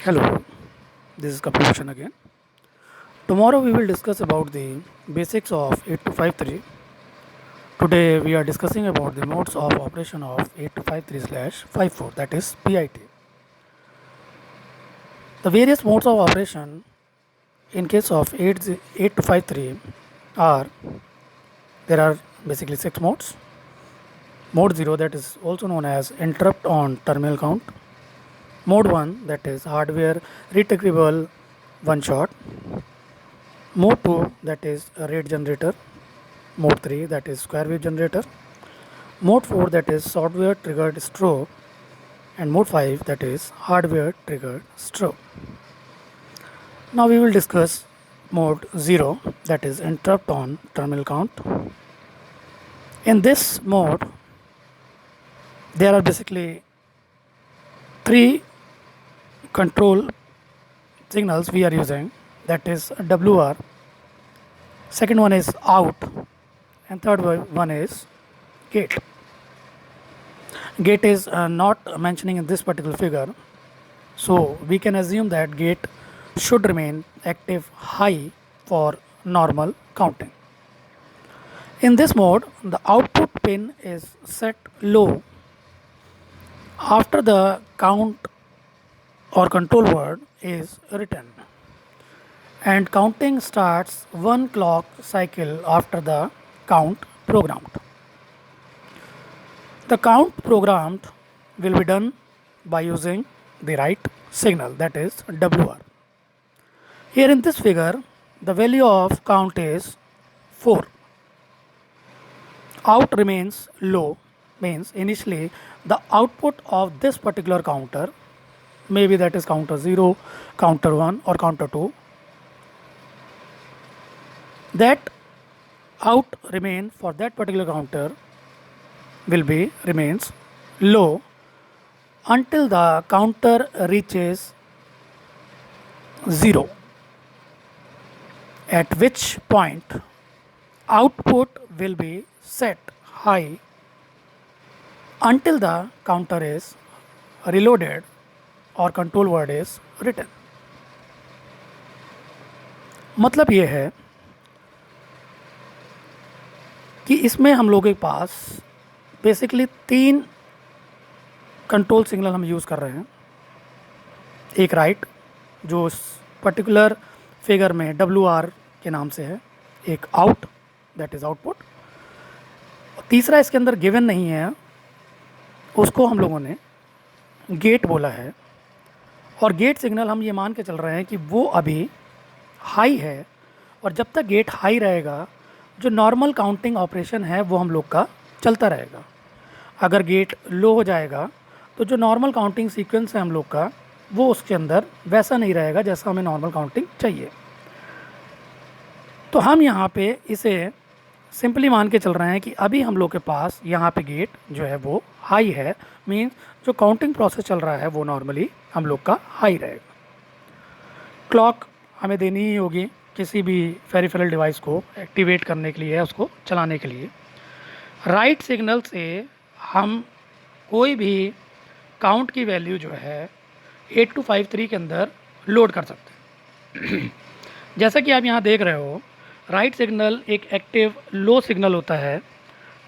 Hello, this is Kapil Bhushan again. Tomorrow we will discuss about the basics of 8253. Today we are discussing about the modes of operation of 8253/54, that is PIT. The various modes of operation in case of 8253 are, there are basically 6 modes. Mode 0, that is also known as interrupt on terminal count. Mode 1, that is hardware retrievable one shot. Mode 2, that is a rate generator. Mode 3, that is square wave generator. Mode 4, that is software triggered strobe. And mode 5, that is hardware triggered strobe. Now we will discuss mode 0, that is interrupt on terminal count. In this mode, there are basically 3 control signals we are using, that is WR, second one is out, and third one is gate. Gate is not mentioning in this particular figure, so we can assume that gate should remain active high for normal counting. In this mode, the output pin is set low after the count or control word is written, and counting starts 1 clock cycle after the count programmed. The count programmed will be done by using the right signal, that is WR. Here in this figure, the value of count is 4. Out remains low, means initially the output of this particular counter, maybe that is counter 0, counter 1 or counter 2, that out remain for that particular counter will be remains low until the counter reaches 0, at which point output will be set high until the counter is reloaded और control word is written. मतलब ये है कि इसमें हम लोगों के पास basically 3 control signal हम यूज़ कर रहे हैं. एक राइट जो उस पर्टिकुलर फिगर में WR के नाम से है, एक आउट दैट इज़ आउटपुट, तीसरा इसके अंदर गिवन नहीं है, उसको हम लोगों ने गेट बोला है. और गेट सिग्नल हम ये मान के चल रहे हैं कि वो अभी हाई है, और जब तक गेट हाई रहेगा जो नॉर्मल काउंटिंग ऑपरेशन है वो हम लोग का चलता रहेगा. अगर गेट लो हो जाएगा तो जो नॉर्मल काउंटिंग सीक्वेंस है हम लोग का वो उसके अंदर वैसा नहीं रहेगा जैसा हमें नॉर्मल काउंटिंग चाहिए. तो हम यहाँ पे इसे सिंपली मान के चल रहे हैं कि अभी हम लोग के पास यहाँ पे गेट जो है वो हाई है, मीन्स जो काउंटिंग प्रोसेस चल रहा है वो नॉर्मली हम लोग का हाई रहेगा. क्लॉक हमें देनी ही होगी किसी भी पेरिफेरल डिवाइस को एक्टिवेट करने के लिए, उसको चलाने के लिए. राइट सिग्नल से हम कोई भी काउंट की वैल्यू जो है 8253 के अंदर लोड कर सकते हैं. जैसा कि आप यहाँ देख रहे हो, राइट सिग्नल एक एक्टिव लो सिग्नल होता है.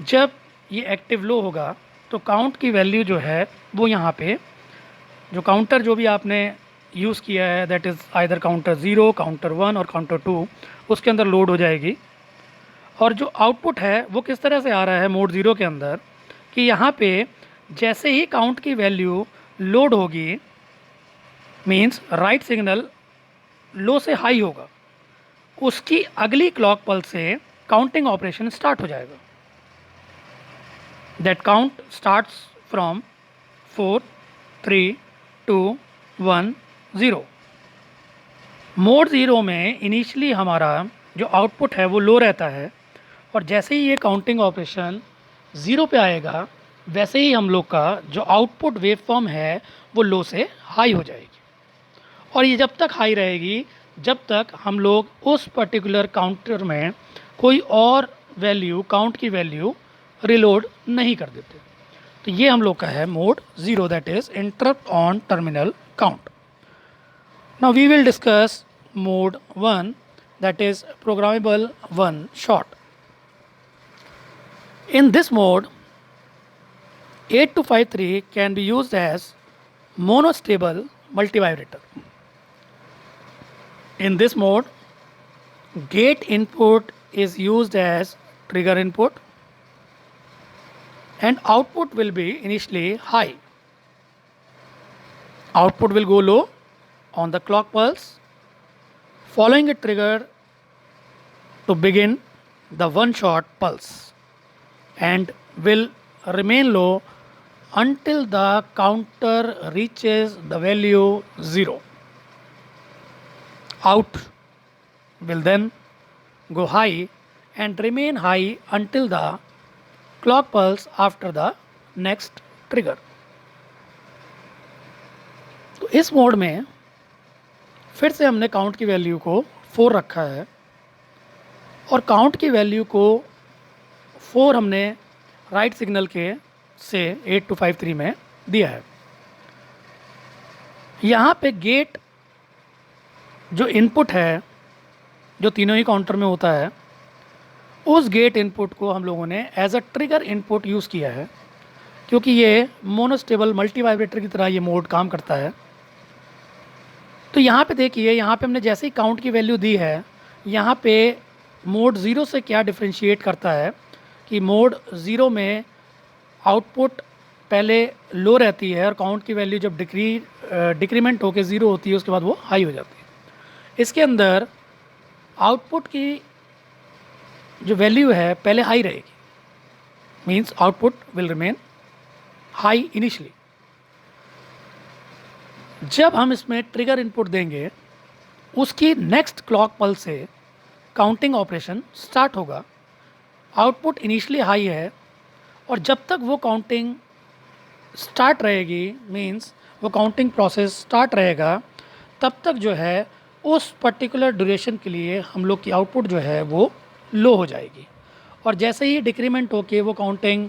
जब ये एक्टिव लो होगा तो काउंट की वैल्यू जो है वो यहाँ पे जो काउंटर जो भी आपने यूज़ किया है, that is either counter 0, counter 1 और काउंटर 2, उसके अंदर लोड हो जाएगी. और जो आउटपुट है वो किस तरह से आ रहा है मोड 0 के अंदर, कि यहाँ पे जैसे ही काउंट की वैल्यू लोड होगी, मीन्स राइट सिग्नल लो से हाई होगा, उसकी अगली क्लॉक पल्स से काउंटिंग ऑपरेशन स्टार्ट हो जाएगा. That count starts from 4, 3, 2, 1, 0. Mode 0 में इनिशियली हमारा जो आउटपुट है वो लो रहता है, और जैसे ही ये काउंटिंग ऑपरेशन 0 पे आएगा वैसे ही हम लोग का जो आउटपुट वेव फॉर्म है वो लो से हाई हो जाएगी. और ये जब तक हाई रहेगी जब तक हम लोग उस पर्टिकुलर काउंटर में कोई और वैल्यू, काउंट की वैल्यू रिलोड नहीं कर देते. तो ये हम लोग का है mode 0, that is interrupt on terminal count. Now we will discuss mode 1, that is programmable one shot. In this mode, 8253 can be used as monostable multivibrator. In this mode, gate input is used as trigger input and output will be initially high. Output will go low on the clock pulse, following a trigger to begin the one shot pulse, and will remain low until the counter reaches the value 0. Out will then go high and remain high until the clock pulse after the next trigger. तो इस mode में फिर से हमने count की value को 4 रखा है और काउंट की वैल्यू को 4 हमने राइट सिग्नल के से 8253 में दिया है। यहाँ पे गेट जो इनपुट है, जो तीनों ही काउंटर में होता है, उस गेट इनपुट को हम लोगों ने as a trigger input use किया है, क्योंकि ये मोनोस्टेबल मल्टीवाइब्रेटर की तरह ये मोड काम करता है। तो यहाँ पे देखिए, यहाँ पे हमने जैसे ही काउंट की वैल्यू दी है, यहाँ पे मोड 0 से क्या डिफ्रेंशिएट करता है कि मोड 0 में आउटपुट पहले लो रहती है और काउंट की वैल्यू जब डिक्रीमेंट होकर 0 होती है उसके बाद वो हाई हो जाती है। इसके अंदर आउटपुट की जो वैल्यू है पहले हाई रहेगी, means output will remain high initially. जब हम इसमें ट्रिगर इनपुट देंगे, उसकी नेक्स्ट क्लॉक पल्स से काउंटिंग ऑपरेशन स्टार्ट होगा। आउटपुट इनिशियली हाई है और जब तक वो काउंटिंग स्टार्ट रहेगी, मीन्स वो काउंटिंग प्रोसेस स्टार्ट रहेगा, तब तक जो है उस पर्टिकुलर ड्यूरेशन के लिए हम लोग की आउटपुट जो है वो लो हो जाएगी और जैसे ही डिक्रीमेंट होके वो काउंटिंग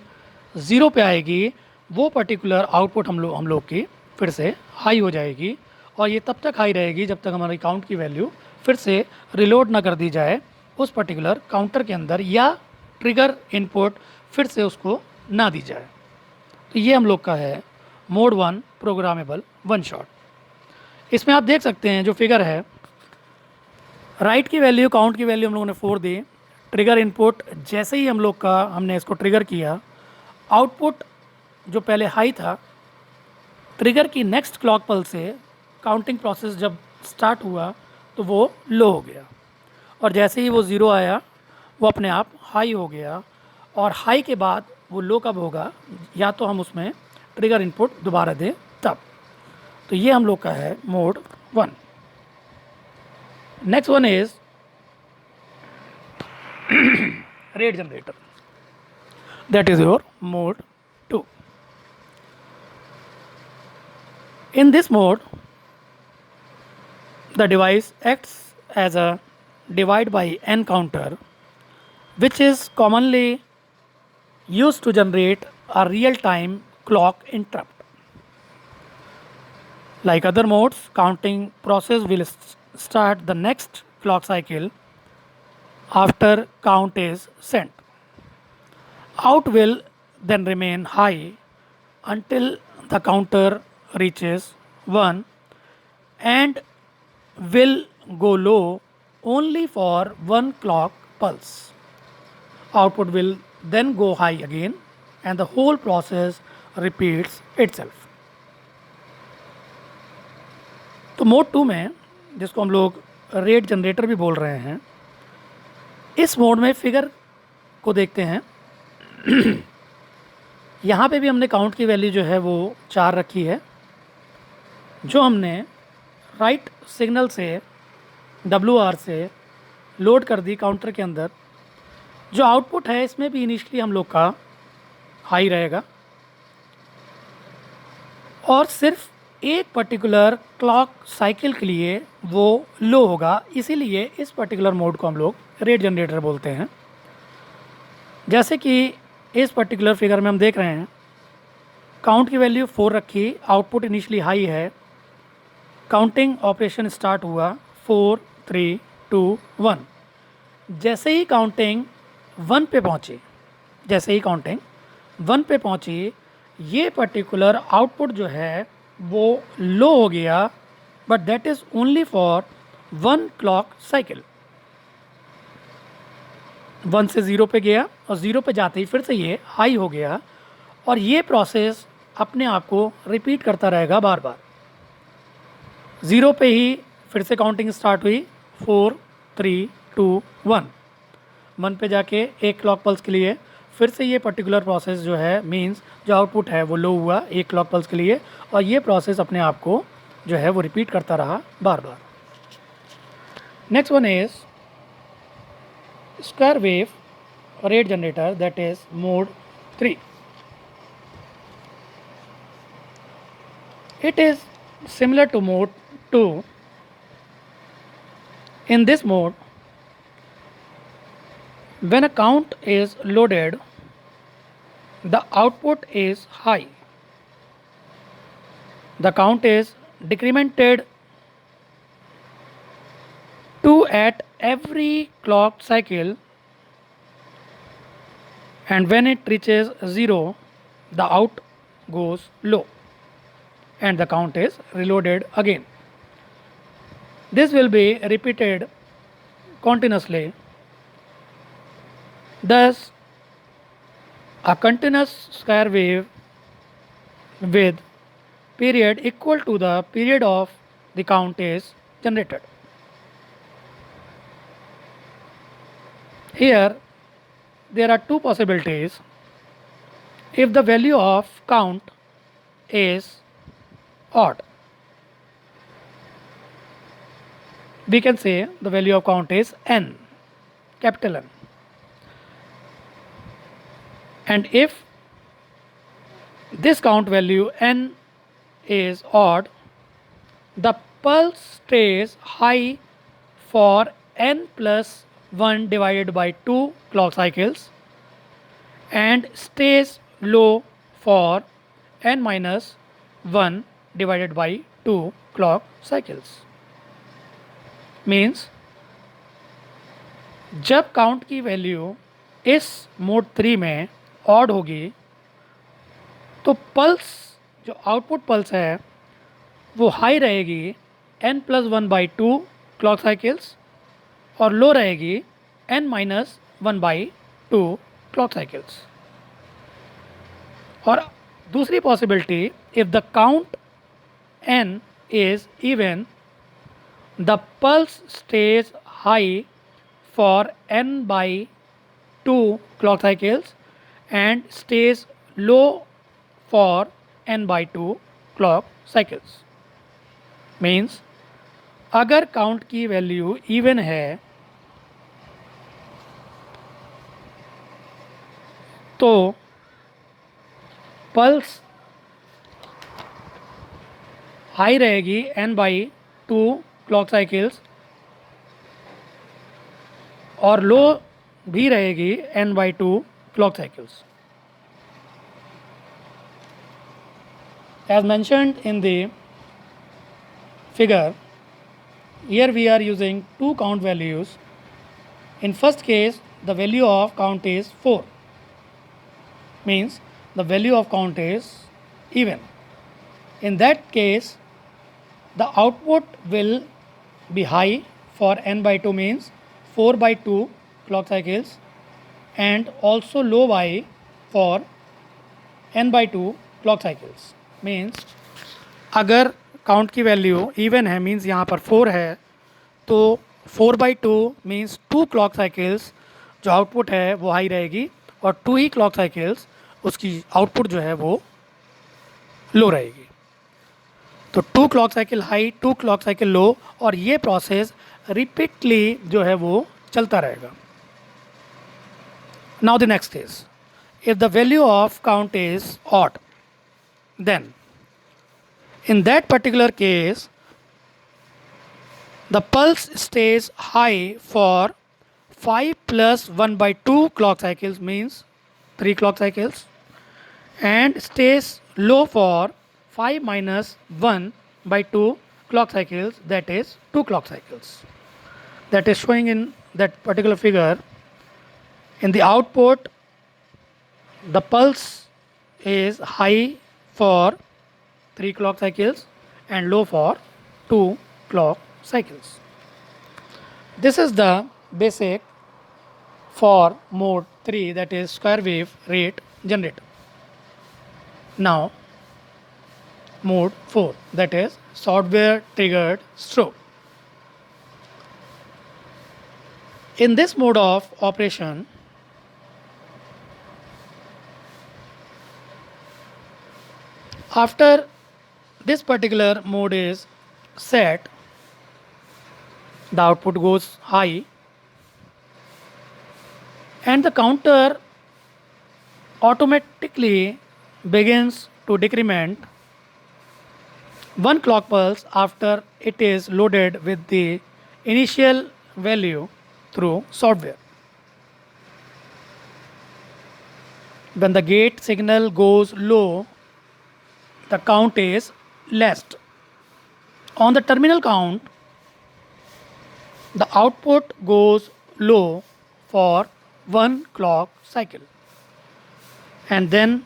0 पे आएगी, वो पर्टिकुलर आउटपुट हम लोग की फिर से हाई हो जाएगी और ये तब तक हाई रहेगी जब तक हमारी काउंट की वैल्यू फिर से रिलोड ना कर दी जाए उस पर्टिकुलर काउंटर के अंदर, या ट्रिगर इनपुट फिर से उसको ना दी जाए। तो ये हम लोग का है मोड 1 प्रोग्रामेबल वन शॉट। इसमें आप देख सकते हैं जो फिगर है, राइट की वैल्यू, काउंट की वैल्यू हम लोगों ने 4 दी, ट्रिगर इनपुट जैसे ही हमने इसको ट्रिगर किया, आउटपुट जो पहले हाई था, ट्रिगर की नेक्स्ट क्लॉक पल्स से काउंटिंग प्रोसेस जब स्टार्ट हुआ तो वो लो हो गया और जैसे ही वो 0 आया वो अपने आप हाई हो गया और हाई के बाद वो लो कब होगा, या तो हम उसमें ट्रिगर इनपुट दोबारा दें तब। तो ये हम लोग का है mode 1। Next one is rate generator, that is your mode 2. In this mode, the device acts as a divide by n counter, which is commonly used to generate a real-time clock interrupt. Like other modes, counting process will start the next clock cycle after count is sent. Out will then remain high until the counter reaches 1 and will go low only for one clock pulse. Output will then go high again and the whole process repeats itself. तो mode 2 में, जिसको हम लोग rate generator भी बोल रहे हैं, इस मोड में फिगर को देखते हैं। यहाँ पे भी हमने काउंट की वैल्यू जो है वो 4 रखी है, जो हमने राइट सिग्नल से WR से लोड कर दी काउंटर के अंदर। जो आउटपुट है इसमें भी इनिशियली हम लोग का हाई रहेगा और सिर्फ एक पर्टिकुलर क्लॉक साइकिल के लिए वो लो होगा, इसीलिए इस पर्टिकुलर मोड को हम लोग रेट जनरेटर बोलते हैं। जैसे कि इस पर्टिकुलर फिगर में हम देख रहे हैं, काउंट की वैल्यू 4 रखी, आउटपुट इनिशियली हाई है, काउंटिंग ऑपरेशन स्टार्ट हुआ 4 3 2 1। जैसे ही काउंटिंग 1 पे पहुंची, जैसे ही काउंटिंग 1 पे पहुंची, ये पर्टिकुलर आउटपुट जो है वो लो हो गया, but that is only for 1 clock cycle. 1 से 0 पे गया और 0 पे जाते ही फिर से ये हाई हो गया, और ये प्रोसेस अपने आप को रिपीट करता रहेगा बार बार। 0 पे ही फिर से काउंटिंग स्टार्ट हुई 4 3 2 1। 1 पे जाके एक क्लॉक पल्स के लिए फिर से ये पर्टिकुलर प्रोसेस जो है, मींस जो आउटपुट है वो लो हुआ एक क्लॉक पल्स के लिए, और ये प्रोसेस अपने आप को जो है वो रिपीट करता रहा बार बार। Next one is square wave rate generator, that is mode 3। It is similar to mode 2. In this mode, when a count is loaded, the output is high. The count is decremented 2 at every clock cycle, and when it reaches 0, the out goes low and the count is reloaded again. This will be repeated continuously. Thus, a continuous square wave with period equal to the period of the count is generated. Here, there are two possibilities. If the value of count is odd, we can say the value of count is n, capital N. And if this count value n is odd, the pulse stays high for n plus 1 divided by 2 clock cycles and stays low for n minus 1 divided by 2 clock cycles. Means जब count की value इस mode 3 में odd होगी, तो pulse जो output pulse है वो high रहेगी n plus 1 by 2 clock cycles, और लो रहेगी n minus 1 by 2 clock cycles. और दूसरी possibility, if the count n is even, the pulse stays high for n by 2 clock cycles and stays low for n by 2 clock cycles. Means अगर count की value even है तो pulse high रहेगी n by 2 clock cycles, और लो भी रहेगी n by 2 clock cycles. As mentioned in the figure, here we are using two count values. In first case, the value of count is 4, means the value of count is even. In that case, the output will be high for n by 2, means 4 by 2 clock cycles, and also low by for n by 2 clock cycles. Means अगर count की value even है, means यहाँ पर 4 है, तो 4 by 2 means 2 clock cycles जो output है वो हाई रहेगी, और 2 ही क्लॉक साइकिल्स उसकी आउटपुट जो है वो लो रहेगी। तो 2 clock cycle high, 2 clock cycle low, और ये प्रोसेस रिपीटली जो है वो चलता रहेगा। Now the next is, if the value of count is odd, then in that particular case the pulse stays high for 5 plus 1 by 2 clock cycles, means 3 clock cycles, and stays low for 5 minus 1 by 2 clock cycles, that is 2 clock cycles. That is showing in that particular figure. In the output, the pulse is high for 3 clock cycles and low for 2 clock cycles. This is the basic for mode 3, that is square wave rate generator. Now mode 4, that is software triggered strobe. In this mode of operation, after this particular mode is set, the output goes high and the counter automatically begins to decrement 1 clock pulse after it is loaded with the initial value through software. When the gate signal goes low, the count is less. On the terminal count, the output goes low for 1 clock cycle and then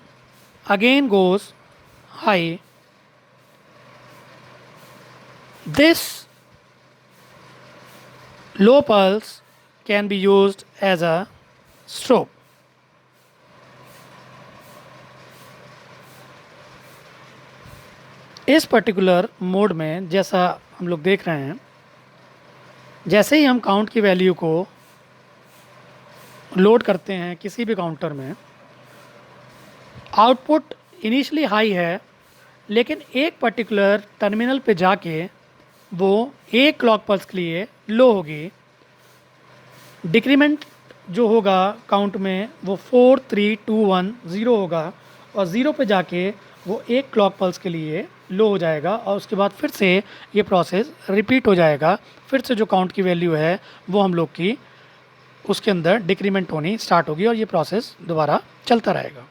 again goes high. This low pulse can be used as a strobe. इस particular mode में जैसा हम लोग देख रहे हैं, जैसे ही हम काउंट की वैल्यू को लोड करते हैं किसी भी काउंटर में, आउटपुट इनिशियली हाई है लेकिन एक पर्टिकुलर टर्मिनल पे जाके वो 1 क्लॉक पल्स के लिए लो होगी. डिक्रीमेंट जो होगा काउंट में वो 4 3 2 1 0 होगा और 0 पे जाके वो 1 क्लॉक पल्स के लिए लो हो जाएगा और उसके बाद फिर से ये प्रोसेस रिपीट हो जाएगा. फिर से जो काउंट की वैल्यू है वो हम लोग की उसके अंदर डिक्रीमेंट होनी स्टार्ट होगी और ये प्रोसेस दोबारा चलता रहेगा.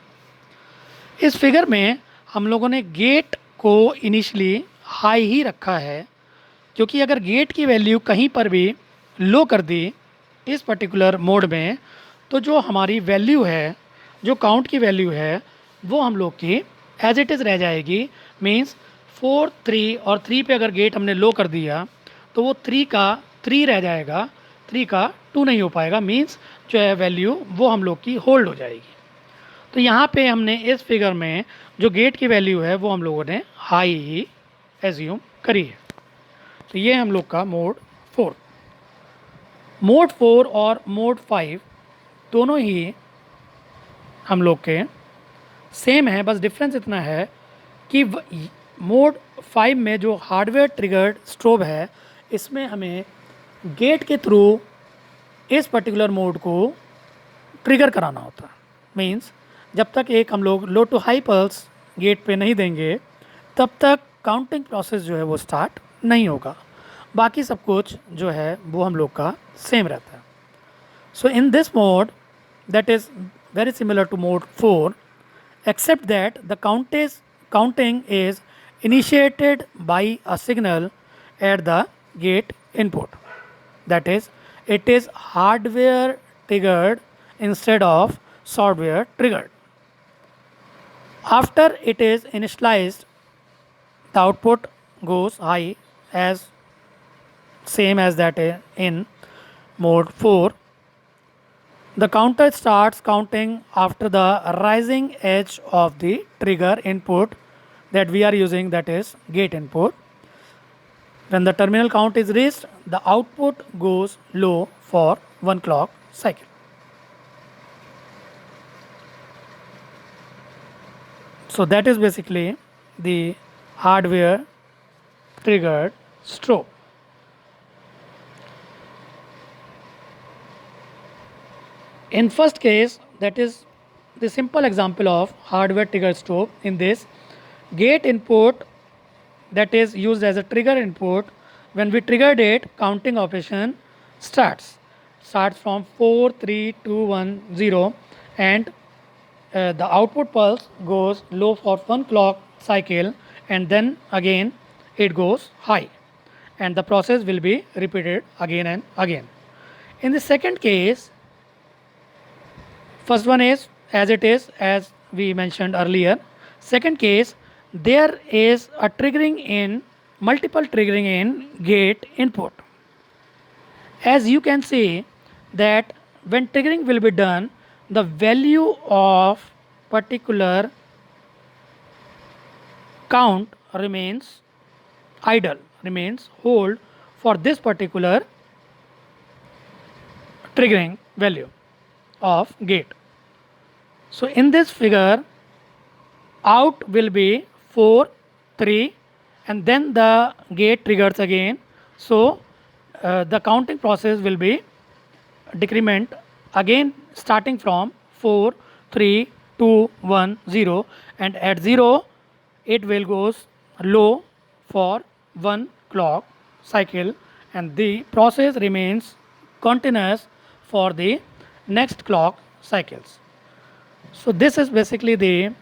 इस फिगर में हम लोगों ने गेट को इनिशियली हाई ही रखा है, क्योंकि अगर गेट की वैल्यू कहीं पर भी लो कर दी इस पर्टिकुलर मोड में, तो जो हमारी वैल्यू है, जो काउंट की वैल्यू है, वो हम लोग की एज इट इज़ रह जाएगी. मीन्स 4 3 और 3 पे अगर गेट हमने लो कर दिया तो वो 3 का 3 रह जाएगा, 3 का 2 नहीं हो पाएगा. मीन्स जो है वैल्यू वो हम लोग की होल्ड हो जाएगी. तो यहाँ पे हमने इस फिगर में जो गेट की वैल्यू है वो हम लोगों ने हाई ही एज्यूम करी है. तो ये हम लोग का मोड 4. मोड 4 और मोड 5 दोनों ही हम लोग के सेम है, बस डिफरेंस इतना है कि मोड 5 में जो हार्डवेयर ट्रिगर्ड स्ट्रोब है, इसमें हमें गेट के थ्रू इस पर्टिकुलर मोड को ट्रिगर कराना होता है. मीन्स जब तक एक हम लोग लो टू हाई पल्स गेट पे नहीं देंगे तब तक काउंटिंग प्रोसेस जो है वो स्टार्ट नहीं होगा. बाकी सब कुछ जो है वो हम लोग का सेम रहता है. So in this mode that is very similar to mode 4, except that the counting is initiated by a signal at the gate input. That is, it is hardware triggered instead of software triggered. After it is initialized, the output goes high as same as that in mode 4. The counter starts counting after the rising edge of the trigger input that we are using, that is gate input. When the terminal count is reached, the output goes low for 1 clock cycle. So that is basically the hardware triggered strobe. In first case, that is the simple example of hardware trigger strobe. In this, gate input that is used as a trigger input, when we triggered it, counting operation starts from 4 3 2 1 0 and the output pulse goes low for 1 clock cycle and then again it goes high. and the process will be repeated again and again. In the second case, first one is as it is, as we mentioned earlier. Second case, there is a triggering in multiple triggering in gate input. As you can see that when triggering will be done, the value of particular count remains idle, remains hold for this particular triggering value of gate. So in this figure, out will be 4, 3, and then the gate triggers again. So the counting process will be decrement again starting from 4, 3, 2, 1, 0, and at 0 it will goes low for one clock cycle, and the process remains continuous for the next clock cycles. So this is basically the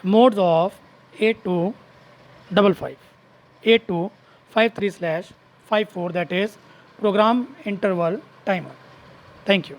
modes of 8255, 8253/54, that is program interval timer. Thank you.